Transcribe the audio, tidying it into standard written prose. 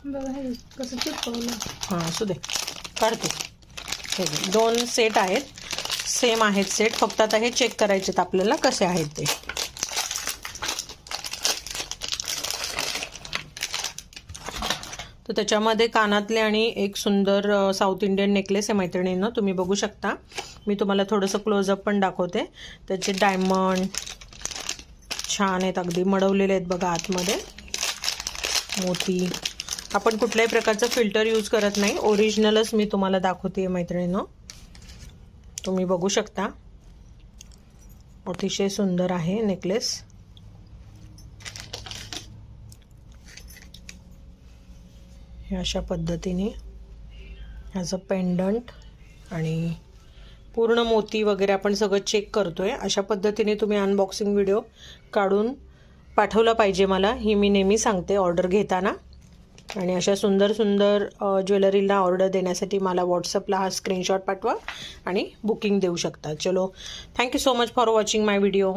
बघा हे कसं चिपकवलं. हां असू दे, काढते. हे 2 सेट आहेत, सेम आहेत सेट. फक्त आता हे चेक करायचेत आपल्याला कसे आहेत ते. तर त्याच्यामध्ये कानातले आणि एक सुंदर साऊथ इंडियन नेकलेस आहे मैत्रिणींनो, तुम्ही बघू शकता. मी तुम्हाला थोडंसं क्लोजअप पण दाखवते. त्याचे डायमंड छान आहेत, अगदी मडवलेले आहेत बघा आतमध्ये. मोती. आपण कुठल्याही प्रकारचं फिल्टर यूज करत नाही, ओरिजिनलच मी तुम्हाला दाखवते मैत्रिणींनो. तुम्ही बघू शकता, अतिशय सुंदर आहे नेकलेस. हे अशा पद्धतीने ह्याचं पेंडंट आणि पूर्ण मोती वगैरे आपण सगळं चेक करतोय. अशा पद्धतीने तुम्ही अनबॉक्सिंग व्हिडिओ काढून पाठवला पाहिजे मला, ही मी नेहमी सांगते ऑर्डर घेताना. आणि अशा सुंदर सुंदर ज्वेलरीला ऑर्डर देण्यासाठी मला व्हॉट्सअपला हा स्क्रीनशॉट पाठवा आणि बुकिंग देऊ शकता. चलो, thank you so much for watching my video.